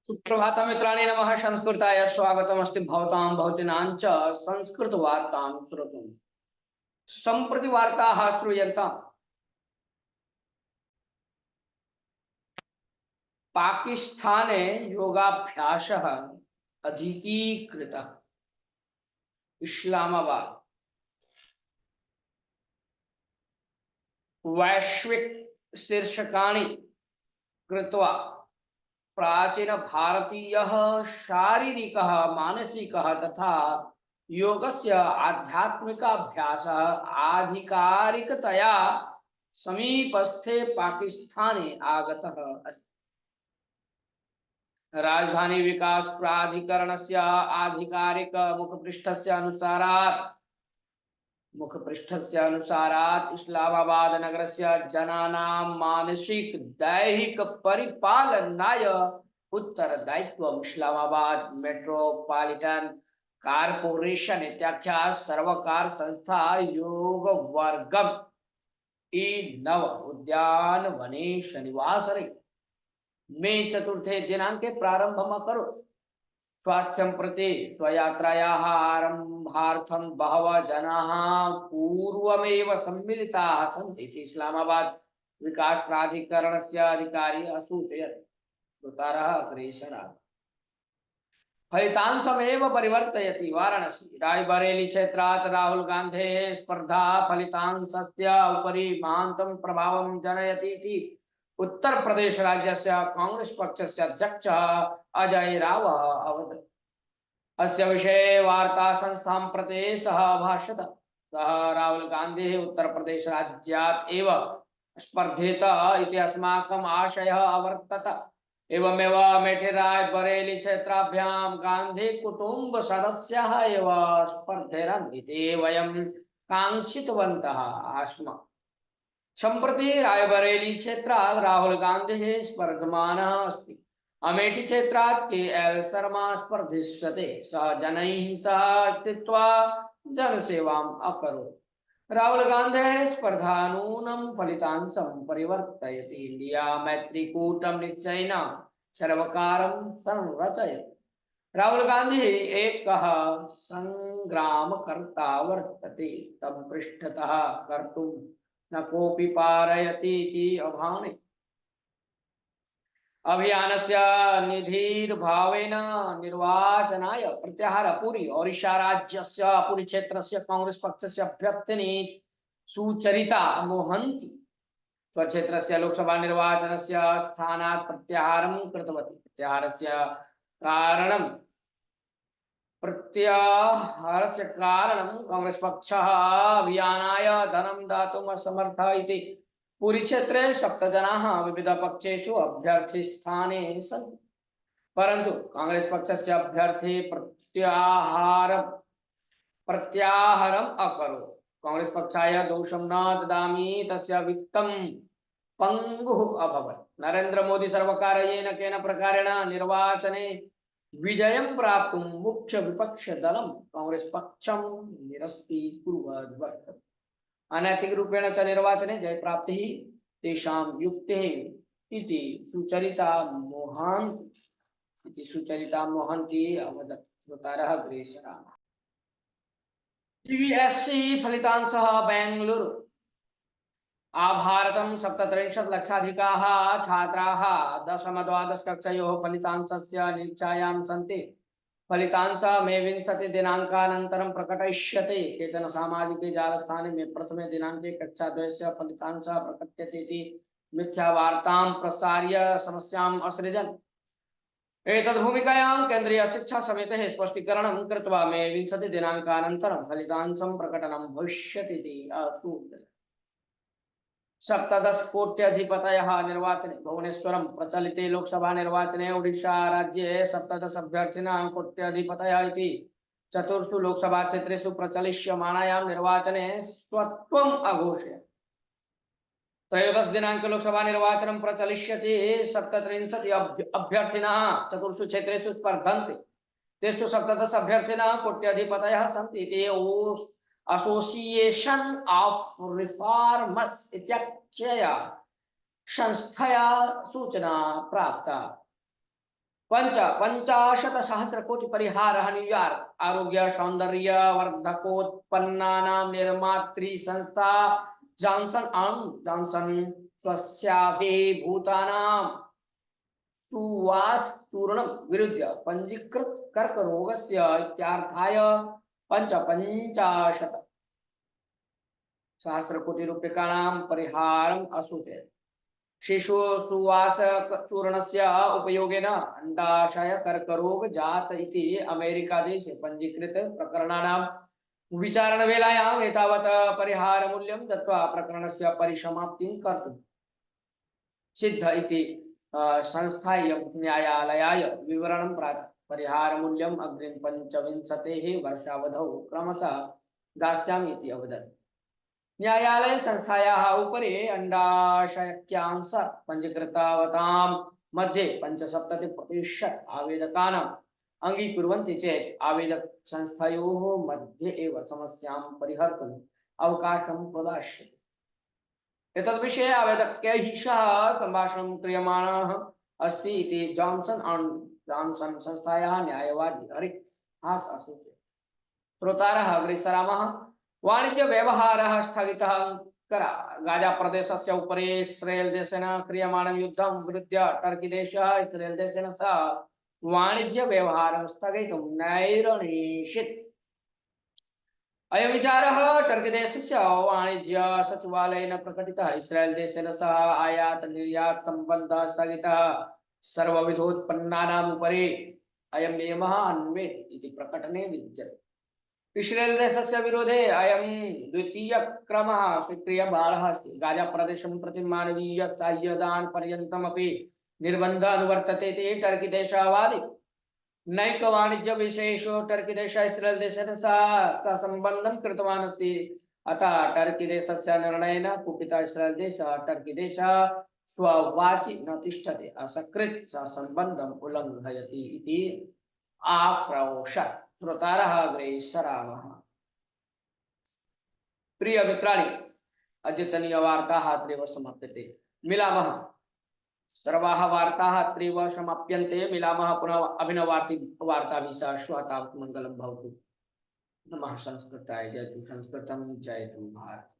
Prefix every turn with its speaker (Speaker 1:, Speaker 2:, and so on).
Speaker 1: सुप्रभात मित्राणि नमः संस्कृताय स्वागतमस्ति भवतां भवतीनां च संस्कृतवार्तां श्रोतुं सम्प्रति वार्ताः श्रूयन्ताम्। पाकिस्ताने योगाभ्यासः अधिकीकृतः। इस्लामाबाद वैश्विक शीर्षकाणि कृत्वा प्राचीन भारतीयः शारीरिकः मानसिकः तथा योगस्य आध्यात्मिकाभ्यासः आधिकारिकतया समीपस्थे पाकिस्ताने आगतः अस्ति। राजधानी विकास प्राधिकरणस्य आधिकारिक मुखपृष्ठस्य अनुसारात् इस्लामाबाद नगरस्य जनानां मानसिक दैहिक परिपालनाय उत्तरदायित्वम् इस्लामाबाद मेट्रोपॉलिटन कॉर्पोरेशन इत्याख्या सर्वकार संस्था योग वर्गम नव उद्यानवने शनिवासरे मे 4 दिनांके प्रारंभम् अकरोत्। स्वास्थ्यं प्रति स्वयात्रायाः आरम्भार्थं बहवः जनाः पूर्वमेव सम्मिलिताः सन्ति इति इस्लामाबाद विकास प्राधिकरणस्य अधिकारी असूचयत्। श्रोतारः अग्रे सरामः। फलितांशमेव परिवर्तयति। वाराणसी रायबरेली क्षेत्रात् राहुल गान्धेः स्पर्धा फलितांशस्य उपरि महान्तं प्रभावं जनयति इति उत्तर प्रदेश राज्यस्य कांग्रेस पक्षस्य अध्यक्षः अजय रावः अवदत्। अस्य विषये वार्ता संस्थां प्रति सः अभाषत। सः राहुल गान्धी उत्तर प्रदेश राज्यात् एव स्पर्धेत इति अस्माकम् आशयः अवर्तत। एवमेव मेठी रायबरेली क्षेत्राभ्यां गान्धी कुटुम्ब सदस्याः एव स्पर्धेरन् इति वयं काङ्क्षितवन्तः आस्म। सम्प्रति रायबरेली क्षेत्रात् राहुल गान्धी स्पर्धमानः अस्ति। अमेठी क्षेत्रात् KL शर्मा स्पर्धिष्यते। सः जनैः सह स्थित्वा जनसेवाम् अकरोत्। राहुल गान्धेः स्पर्धा नूनं फलितांशं परिवर्तयति। इंडिया मैत्रीकूटं निश्चयेन सर्वकारं संरचयति। राहुल गांधी एकः संग्रामकर्ता वर्तते। तं पृष्ठतः कर्तुं न कोऽपि पारयति इति अभाने। अभियानस्य निधिर्भावेन निर्वाचनाय प्रत्याहार पुरी ओडिशा राज्यस्य पुरी क्षेत्रस्य कांग्रेस पक्षस्य अभ्यर्थिनी सुचरिता मोहन्ती स्वक्षेत्रस्य लोकसभा निर्वाचनस्य स्थानात् प्रत्याहारं कृतवती। प्रत्याहारस्य कारणं कांग्रेस पक्षः अभियानाय धनं दातुम् असमर्थः इति। पुरी क्षेत्रे 7 जनाः विविध पक्षेषु अभ्यर्थी स्थाने सन्ति, परन्तु कांग्रेस पक्षस्य अभ्यर्थी प्रत्याहारम् अकरोत्। कांग्रेस पक्षाय दोषं न ददामि, तस्य वित्तं पङ्गुः अभवत्। नरेन्द्र मोदी सर्वकार येन केन प्रकारेण निर्वाचने विजयं प्राप्तुं मुख्य विपक्ष दलं कांग्रेस पक्षं निरस्तीकुर्वद् वर्तते। अनैतिक रूपेण च निर्वाचने जय प्राप्तिः तेषां युक्तेः इति सुचरिता मोहन्ती अवदत्। श्रोतारः अग्रे सरामः। CBSE फलितांशः बेंगलुरु। आभारतं 37 लक्षाधिकाः छात्राः 10-12 कक्षयोः फलितांशस्य निरीक्षायां सन्ति। फलितांशः मे 20 दिनाङ्कानन्तरं प्रकटयिष्यते। केचन सामाजिके जालस्थाने मे 1 दिनाङ्के कक्षाद्वयस्य फलितांशः प्रकट्यते इति मिथ्यावार्तां प्रसार्य समस्याम् असृजन्। एतद्भूमिकायां केन्द्रीय शिक्षा समितेः स्पष्टीकरणं कृत्वा मे 20 दिनाङ्कानन्तरं फलितांशं प्रकटनं भविष्यति इति असूचयत्। 17 कोट्यधिपतयः निर्वाचने। भुवनेश्वरं प्रचलिते लोकसभा निर्वाचने ओडिशा राज्ये 17 अभ्यर्थिनः कोट्यधिपतयः इति 4 लोकसभा क्षेत्रेषु प्रचलिष्यमाणायां निर्वाचने स्वत्वम् अघोषयत्। 13 दिनाङ्के लोकसभा निर्वाचनं प्रचलिष्यति। 37 अभ्यर्थिनः 4 क्षेत्रेषु स्पर्धन्ते। तेषु 17 अभ्यर्थिनः कोट्यधिपतयः सन्ति इति एसोसिएशन ऑफ रिफॉर्मर्स इत्याख्यया संस्थया सूचना प्राप्ता। पंचाशत सहस्र कोटि परिहारः न्यूयॉर्क आरोग्य सौंदर्य वर्धकोत्पन्नानां निर्मात्री संस्था जॉनसन एंड जॉनसन स्वस्याभिभूतानां सुवास चूर्णं विरुद्ध पंजीकृत कर्क रोगस्य इत्यार्थाय पंचाशत सहस्र कोटि रूप्यकाणां परिहारम् असूचयत्। शिशु सुवास चूर्णस्य उपयोगेन अंडाशय कर्करोग जात इति अमेरिका देशे पंजीकृत प्रकरणानां विचारणवेलायाम् एतावत् परिहारमूल्यं दत्त्वा प्रकरणस्य परिसमाप्तिं कर्तुं सिद्ध इति संस्थाय न्यायालयाय विवरणं प्रादात्। परिहारमूल्यम् अग्रिम 25 वर्षावधौ क्रमशः दास्यामि इति अवदत्। न्यायालय संस्थायाः उपरि अंडाशयक्यांश पंजीकृतावतां मध्ये 75% आवेदकानाम् अंगीकुर्वन्ति चेत् आवेदक संस्थायोः मध्ये एव समस्यां परिहर्तुम् अवकाशं प्रदास्यते। एतद् विषये आवेदकैः सह सम्भाषणं क्रियमाणः अस्ति इति जॉनसन एंड जॉनसन संस्थायाः न्यायवादी हरिक हास असूचयत्। श्रोतारः अग्रे सरामः। वाणिज्य व्यवहारः स्थगितः करा गाजा प्रदेशस्य उपरि इस्रेल देशेन क्रियमाणं युद्धं विरुद्ध्य टर्की देशः इस्रेल देशेन सह वाणिज्य व्यवहारं स्थगयितुं नैरनीषित्। अयं विचारः टर्की देशस्य वाणिज्य सचिवालयेन प्रकटितः। इस्राएल देशेन सह आयात निर्यात सम्बन्धः स्थगितः। सर्वविधोत्पन्नानाम् उपरि अयं नियमः अन्वेत् इति प्रकटने विद्यते। इस्राएल देशस्य विरोधे अयं द्वितीयक्रमः स्वीक्रियमाणः अस्ति। गाजा प्रदेशं प्रति मानवीय साहाय्यदानपर्यन्तमपि निर्बन्धः अनुवर्तते इति टर्की देशः वादितः। नैक वाणिज्य विषयेषु टर्की देशः इस्राएल देशेन सह सम्बन्धं कृतवान् अस्ति। अतः टर्की देशस्य निर्णयेन कुपितः इस्राएल देशः टर्की देशः स्ववाचि न तिष्ठति, असकृत् सह सम्बन्धम् उल्लङ्घयति इति आक्रोशत्। श्रोतारः अग्रे सरामः। प्रिय मित्राणि, अद्यतनीय वार्ताः अत्रैव समाप्यते। मिलामः। सर्वाः वार्ताः अत्रैव समाप्यन्ते। मिलामः पुनः अभिनववार्ताभिः सह। श्वः तावत् मङ्गलं भवतु। नमः संस्कृताय। जयतु संस्कृतं, जयतु भारत।